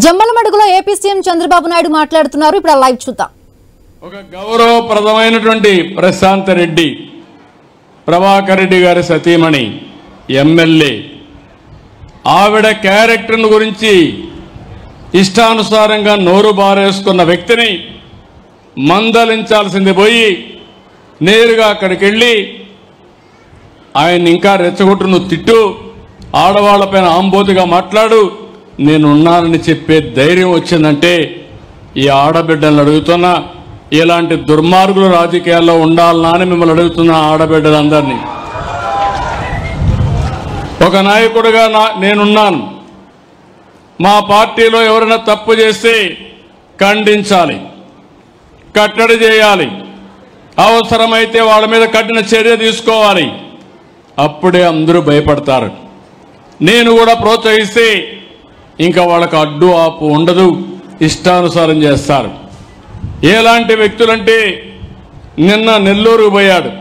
జమ్మలమడుగులో AP CM Chandrababu Naidu మాట్లాడుతున్నారు. ఇప్పుడు live చూద్దాం. ఒక గౌరవప్రదమైనటువంటి ప్రశాంత్ రెడ్డి, ప్రభాకర్ రెడ్డి గారి సతీమణి ఎమ్మెల్యే, ఆవిడ క్యారెక్టర్ గురించి ఇష్టానుసారంగా నోరు బారేసుకున్న వ్యక్తిని మందలించాల్సింది పోయి నేరుగా అక్కడికి వెళ్ళి ఆయన ఇంకా రెచ్చగొట్టు, నువ్వు తిట్టు, ఆడవాళ్లపైన ఆంబోతిగా మాట్లాడు, నేనున్నానని చెప్పే ధైర్యం వచ్చిందంటే ఈ ఆడబిడ్డలను అడుగుతున్నా, ఇలాంటి దుర్మార్గులు రాజకీయాల్లో ఉండాలనా అని మిమ్మల్ని అడుగుతున్నా. ఆడబిడ్డలందరినీ ఒక నాయకుడిగా నేనున్నాను. మా పార్టీలో ఎవరైనా తప్పు చేస్తే ఖండించాలి, కట్టడి చేయాలి, అవసరమైతే వాళ్ళ మీద కఠిన చర్య తీసుకోవాలి. అప్పుడే అందరూ భయపడతారు. నేను కూడా ప్రోత్సహిస్తే ఇంకా వాళ్ళకు అడ్డు ఆపు ఉండదు, ఇష్టానుసారం చేస్తారు. ఎలాంటి వ్యక్తులంటే నిన్న నెల్లూరు పోయాడు.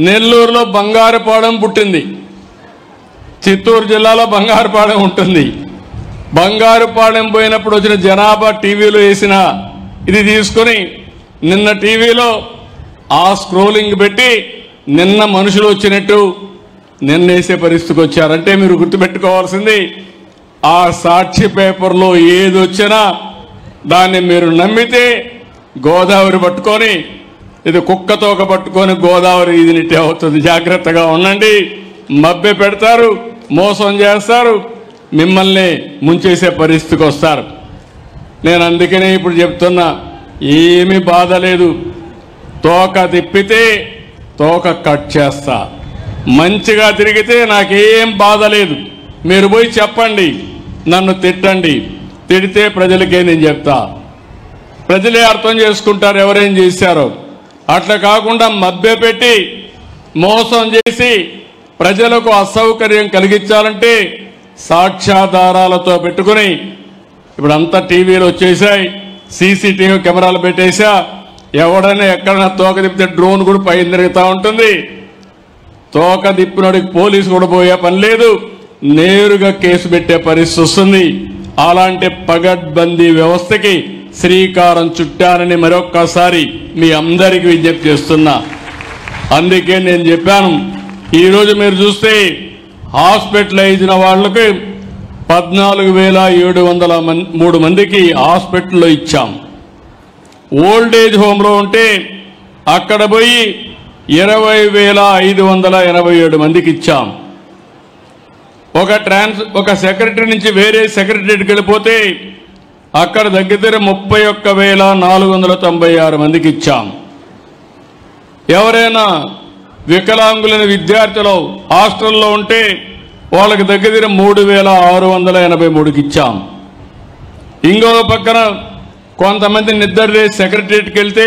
నెల్లూరులో బంగారుపాలెం పుట్టింది, చిత్తూరు జిల్లాలో బంగారుపాలెం ఉంటుంది. బంగారుపాలెం పోయినప్పుడు వచ్చిన జనాభా టీవీలో వేసిన ఇది తీసుకొని నిన్న టీవీలో ఆ స్క్రోలింగ్ పెట్టి నిన్న మనుషులు వచ్చినట్టు నిన్న వేసే పరిస్థితికి వచ్చారంటే మీరు గుర్తుపెట్టుకోవాల్సింది, ఆ సాక్షి పేపర్లో ఏది వచ్చినా దాన్ని మీరు నమ్మితే గోదావరి పట్టుకొని, ఇది కుక్కతోక పట్టుకొని గోదావరి ఇదినిట్టే అవుతుంది. జాగ్రత్తగా ఉండండి. మభ్య పెడతారు, మోసం చేస్తారు, మిమ్మల్ని ముంచేసే పరిస్థితికి వస్తారు. నేను అందుకనే ఇప్పుడు చెప్తున్నా, ఏమీ బాధ లేదు. తోక తిప్పితే తోక కట్ చేస్తా, మంచిగా తిరిగితే నాకేం బాధ లేదు. మీరు పోయి చెప్పండి, నన్ను తిట్టండి, తిడితే ప్రజలకే నేను చెప్తా, ప్రజలే అర్థం చేసుకుంటారు ఎవరేం చేశారో. అట్లా కాకుండా మభ్యపెట్టి మోసం చేసి ప్రజలకు అసౌకర్యం కలిగించాలంటే సాక్ష్యాధారాలతో పెట్టుకుని, ఇప్పుడు అంతా టీవీలు వచ్చేసాయి, సీసీటీవీ కెమెరాలు పెట్టేసా, ఎవడైనా ఎక్కడైనా తోక తిప్పితే డ్రోన్ కూడా పైన తిరుగుతూ ఉంటుంది. తోక తిప్పినోడికి పోలీసు కూడా పోయే పని లేదు, నేరుగా కేసు పెట్టే పరిస్థితి వస్తుంది. అలాంటి పగడ్బందీ వ్యవస్థకి శ్రీకారం చుట్టానని మరొక్కసారి మీ అందరికీ విజ్ఞప్తి చేస్తున్నా. అందుకే నేను చెప్పాను, ఈరోజు మీరు చూస్తే హాస్పిటలైజ్ అయిన వాళ్ళకి 14,703 మందికి హాస్పిటల్లో ఇచ్చాం. ఓల్డ్ ఏజ్ హోమ్లో ఉంటే అక్కడ పోయి 20,587 మందికి ఇచ్చాం. ఒక సెక్రటరీ నుంచి వేరే సెక్రటరీకి వెళ్ళిపోతే అక్కడ దగ్గర 31,496 మందికి ఇచ్చాం. ఎవరైనా వికలాంగులైన విద్యార్థులు హాస్టల్లో ఉంటే వాళ్ళకి దగ్గర 3,683కి ఇచ్చాం. ఇంకో పక్కన కొంతమంది నిద్ర సెక్రటరీకి వెళ్తే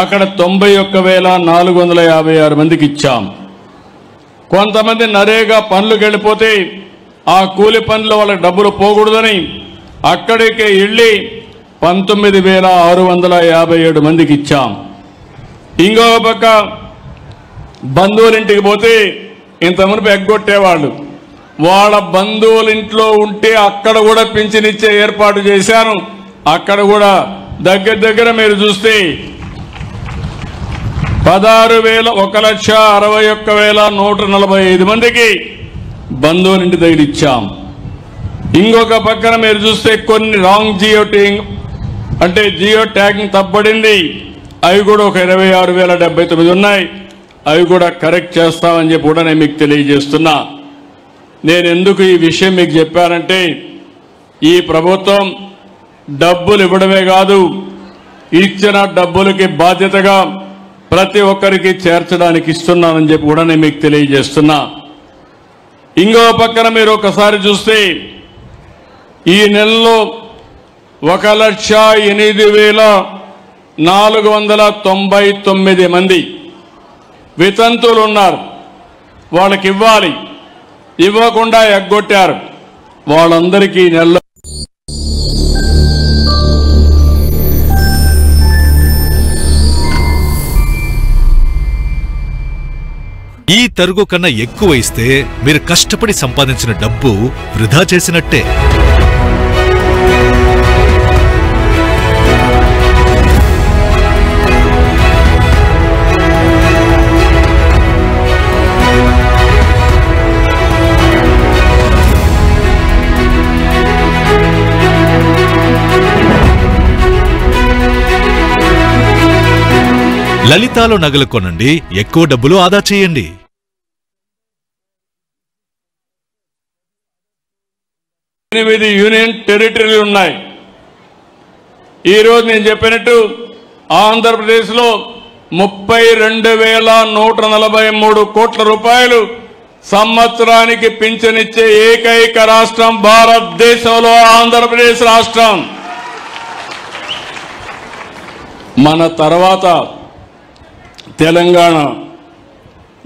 అక్కడ 91,456 మందికి ఇచ్చాం. కొంతమంది నరేగా పనులకు వెళ్ళిపోతే ఆ కూలి పనులు వాళ్ళకి డబ్బులు పోకూడదని అక్కడికి వెళ్ళి 19,657 మందికి ఇచ్చాం. ఇంకో పక్క బంధువులింటికి పోతే ఇంతమంది ఎగ్గొట్టేవాళ్ళు, వాళ్ళ బంధువులింట్లో ఉంటే అక్కడ కూడా పింఛనిచ్చే ఏర్పాటు చేశాను. అక్కడ కూడా దగ్గర మీరు చూస్తే 1,61,45 మందికి బంధువులింటి దగ్గర ఇచ్చాం. ఇంకొక పక్కన మీరు చూస్తే కొన్ని రాంగ్ జియో ట్యాగింగ్ తప్పబడింది, అవి కూడా ఒక 26,079 ఉన్నాయి. అవి కూడా కరెక్ట్ చేస్తామని చెప్పి కూడా నేను మీకు తెలియజేస్తున్నా. నేను ఎందుకు ఈ విషయం మీకు చెప్పానంటే, ఈ ప్రభుత్వం డబ్బులు ఇవ్వడమే కాదు, ఇచ్చిన డబ్బులకి బాధ్యతగా ప్రతి ఒక్కరికి చేర్చడానికి ఇస్తున్నానని చెప్పి కూడా నేను మీకు తెలియజేస్తున్నా. ఇంకో పక్కన మీరు ఒకసారి చూస్తే ఈ నెలలో 1,08,499 మంది వితంతువులు ఉన్నారు. వాళ్ళకి ఇవ్వాలి, ఇవ్వకుండా ఎగ్గొట్టారు. వాళ్ళందరికీ నెలలో ఈ తరుగు కన్నా ఎక్కువ ఇస్తే మీరు కష్టపడి సంపాదించిన డబ్బు వృధా చేసినట్టే. లలితాలో నగలు కొనండి, ఎక్కువ డబ్బులు ఆదా చేయండి. యూనియన్ టెరిటరీలు ఉన్నాయి. ఈరోజు నేను చెప్పినట్టు ఆంధ్రప్రదేశ్లో 32,143 కోట్ల రూపాయలు సంవత్సరానికి పింఛనిచ్చే ఏకైక రాష్ట్రం భారతదేశంలో ఆంధ్రప్రదేశ్ రాష్ట్రం. మన తర్వాత తెలంగాణ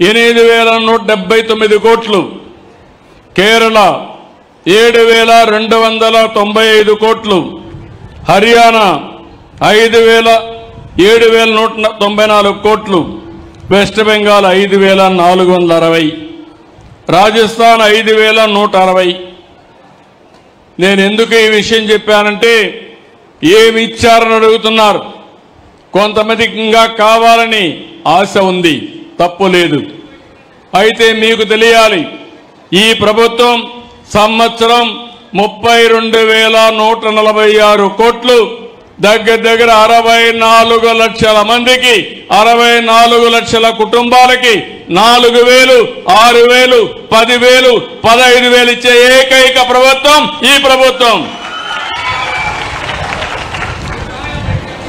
8,179 కోట్లు, కేరళ 7,295 కోట్లు, హర్యానా 7,194 కోట్లు, వెస్ట్ బెంగాల్ 5,460, రాజస్థాన్ 5,160. నేను ఎందుకు ఈ విషయం చెప్పానంటే ఏమి ఇచ్చారని అడుగుతున్నారు. కొంతమందికి ఇంకా కావాలని ఆశ ఉంది, తప్పు లేదు. అయితే మీకు తెలియాలి, ఈ ప్రభుత్వం సంవత్సరం 32,146 కోట్లు, దగ్గర 64 లక్షల మందికి, 64 లక్షల కుటుంబాలకి 4,000, 6,000, 10,000, 15,000 ఇచ్చే ఏకైక ప్రభుత్వం ఈ ప్రభుత్వం.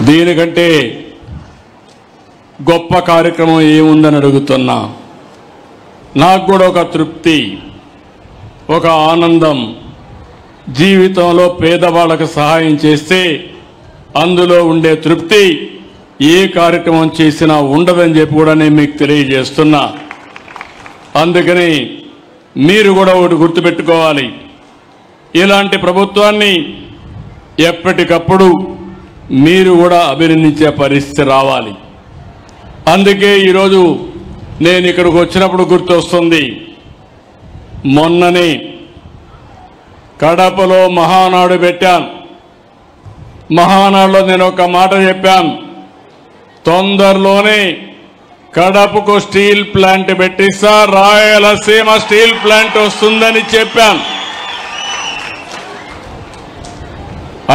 దీనికంటే గొప్ప కార్యక్రమం ఏముందని అడుగుతున్నా. నాకు కూడా ఒక తృప్తి, ఒక ఆనందం. జీవితంలో పేదవాళ్ళకు సహాయం చేస్తే అందులో ఉండే తృప్తి ఏ కార్యక్రమం చేసినా ఉండదని చెప్పి కూడా నేను మీకు తెలియజేస్తున్నా. అందుకని మీరు కూడా ఒకటి గుర్తుపెట్టుకోవాలి, ఇలాంటి ప్రభుత్వాన్ని ఎప్పటికప్పుడు మీరు కూడా అభినందించే పరిస్థితి రావాలి. అందుకే ఈరోజు నేను ఇక్కడికి వచ్చినప్పుడు గుర్తొస్తుంది, మొన్ననే కడపలో మహానాడు పెట్టాను. మహానాడులో నేను ఒక మాట చెప్పాను, తొందరలోనే కడపకు స్టీల్ ప్లాంట్ పెట్టిస్తా, రాయలసీమ స్టీల్ ప్లాంట్ వస్తుందని చెప్పాను.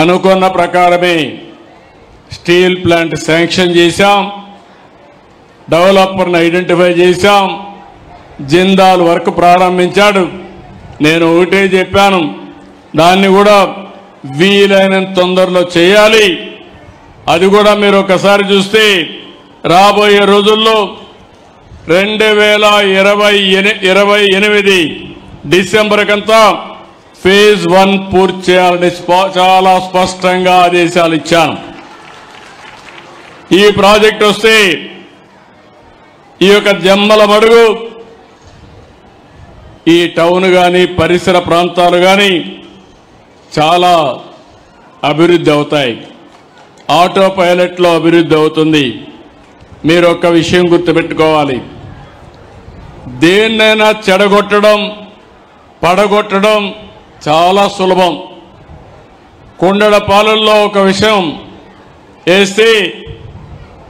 అనుకున్న ప్రకారమే స్టీల్ ప్లాంట్ శాంక్షన్ చేశాం, డెవలపర్ని ఐడెంటిఫై చేశాం, జిందాల్ వర్క్ ప్రారంభించాడు. నేను ఒకటే చెప్పాను, దాన్ని కూడా వీలైనంత తొందరలో చేయాలి. అది కూడా మీరు ఒకసారి చూస్తే రాబోయే రోజుల్లో 2028 డిసెంబర్ కంతా ఫేజ్ 1 పూర్తి చేయాలని చాలా స్పష్టంగా ఆదేశాలు ఇచ్చాను. ఈ ప్రాజెక్ట్ వస్తే ఈ యొక్క జమ్మల మడుగు, ఈ టౌన్ కానీ పరిసర ప్రాంతాలు కానీ చాలా అభివృద్ధి అవుతాయి. ఆటో పైలట్లో అభివృద్ధి అవుతుంది. మీరు ఒక్క విషయం గుర్తుపెట్టుకోవాలి, దేన్నైనా చెడగొట్టడం, పడగొట్టడం చాలా సులభం. కొండల పాలల్లో ఒక విషయం వేస్తే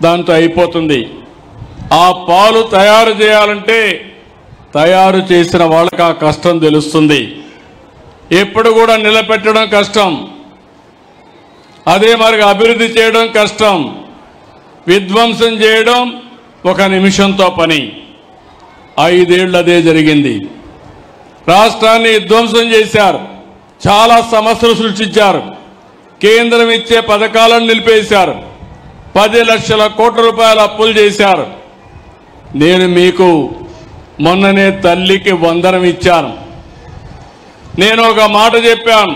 దాంతో అయిపోతుంది. ఆ పాలు తయారు చేయాలంటే తయారు చేసిన వాళ్ళకి ఆ కష్టం తెలుస్తుంది. ఎప్పుడు కూడా నిలబెట్టడం కష్టం, అదే మరి అభివృద్ధి చేయడం కష్టం. విధ్వంసం చేయడం ఒక నిమిషంతో పని. 5 ఏళ్ళు అదే జరిగింది. రాష్ట్రాన్ని విధ్వంసం చేశారు, చాలా సమస్యలు సృష్టించారు, కేంద్రం ఇచ్చే పథకాలను నిలిపేశారు, 10 లక్షల కోట్ల రూపాయల అప్పులు చేశారు. నేను మీకు మొన్ననే తల్లికి వందనం ఇచ్చాను. నేను ఒక మాట చెప్పాను,